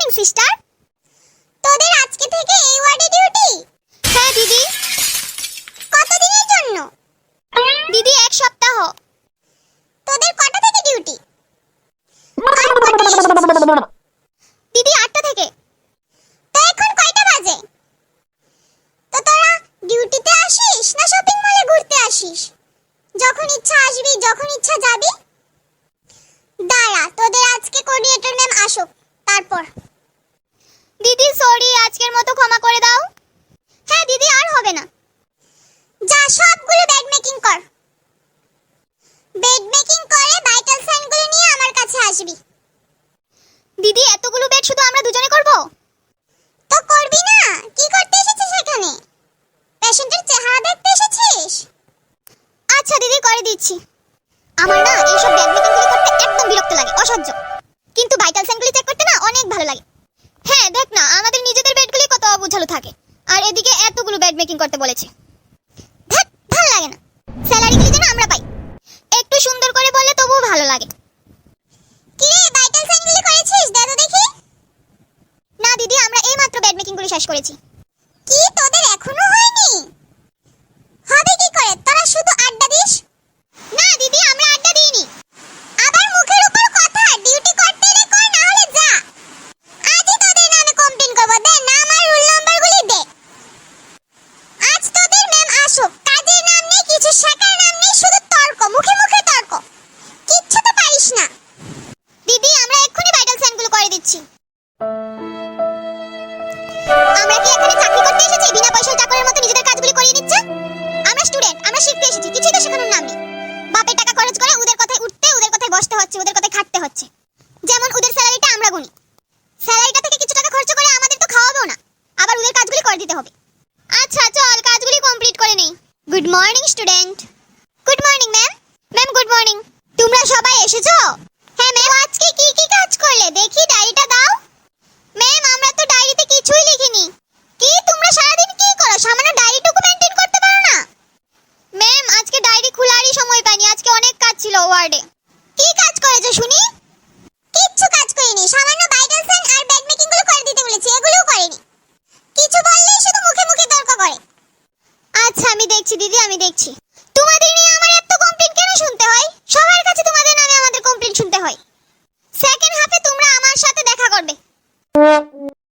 Morning sister. তোদের আজকে থেকে এই ওয়ার্ডে ডিউটি? হ্যাঁ দিদি। কতদিনের জন্য? দিদি 1 সপ্তাহ। তোদের কটা থেকে ডিউটি? দিদি 8টা থেকে। তো এখন কয়টা বাজে? তো তোরা ডিউটিতে আসিস না শপিং মলে ঘুরতে আসিস? যখন ইচ্ছা আসবি, যখন ইচ্ছা যাবি। দাঁড়া, তোদের আজকে কোঅর্ডিনেটর ম্যাম আসুক, তারপর। দিদি সরি, আজকের মতো ক্ষমা করে দাও। হ্যাঁ দিদি, আর হবে না। যা সবগুলো বেড মেকিং কর। বেড মেকিং করে ভাইটাল সাইনগুলো নিয়ে আমার কাছে আসবি। দিদি এতগুলো বেড শুধু আমরা দুজনে করব? তো করবি না, কি করতে এসেছিস এখানে? পেশেন্টের চেহারা দেখতে এসেছিস? আচ্ছা দিদি, করে দিচ্ছি। আমার না এইসব বেড মেকিংগুলো করতে একদম বিরক্ত লাগে, অসহ্য। কিন্তু ভাইটাল সাইনগুলো চেক করতে না অনেক ভালো লাগে। হ্যাঁ দেখ না, আমাদের নিজেদের বেডগুলি কত অবুঝালো থাকে, আর এদিকে এতগুলো বেড মেকিং করতে বলেছে। ধ্যাৎ, ভালো লাগে না। স্যালারিগুলি যেন আমরা পাই, একটু সুন্দর করে বললে তবুও ভালো লাগে। কি রে, ভাইটাল সাইনগুলি করেছিস? দে তো দেখি। না দিদি, আমরা এইমাত্র বেড মেকিংগুলি শেষ করেছি। কি, তোদের এখনো হয়নি? হবে কি করে, তোরা শুধু আড্ডা দিস। না দিদি, আমরা আড্ডা দিইনি। আবার মুখের উপর কথা, ডিউটি করতে রে কর, না হলে যা। আজই তোদের নামে কমপ্লেইন করব। দে নাম আর রোল নাম্বারগুলি দে। আজ তোদের ম্যাম আসুক, কাজের নাম নেই, কিছু শেখার নাম নেই, শুধু তর্ক, মুখে মুখে তর্ক। কিচ্ছু তো পারিস না। দিদি, আমরা এক্ষুনি ভাইটাল সাইনগুলো করে দিচ্ছি। আমরা কি এখানে চাকরি করতে এসেছি বিনা পয়সায় চাকরের মতো নিজেদের কাজগুলি করিয়ে নিচ্ছে? আমরা স্টুডেন্ট, আমরা শিখতে এসেছি, কিছুই তো শেখানোর নাম নেই। বাপের টাকা খরচ করে ওদের কথায় উঠতে, ওদের কথায় বসতে হচ্ছে, ওদের কথায় খাটতে হচ্ছে। যেমন ওদের স্যালারিটা আমরা গুনি, স্যালারিটা থেকে কিছু টাকা খরচ করে আমাদের তো খাওয়াবেও না, আবার ওদের কাজগুলি করে দিতে হবে। আচ্ছা চল, কাজগুলি কমপ্লিট করে নেই। Good morning student. Good morning ma'am. Ma'am good morning. তোমরা সবাই এসেছো? হ্যাঁ ম্যাম। আজকে কি কি কাজ করলে দেখি, ডায়েরিটা দাও। ম্যাম, আমরা তো ডায়েরিতে কিছুই লিখিনি। কি, তোমরা সারাদিন কি করো, সামান্য ডায়েরিটুকু মেইনটেইন করতে পারো না? ম্যাম, আজকে ডায়েরি খোলারই সময় পাইনি, আজকে অনেক কাজ ছিল ওয়ার্ডে। কি কাজ করেছো শুনি? কিচ্ছু কাজ করিনি, সামান্য ভাইটাল সাইন আর বেড মেকিং গুলো করে দিতে বলেছি, এগুলোও করিনি। কিছু বললেই শুধু মুখে মুখে তর্ক করে। আচ্ছা আমি দেখছি দিদি, আমি দেখছি।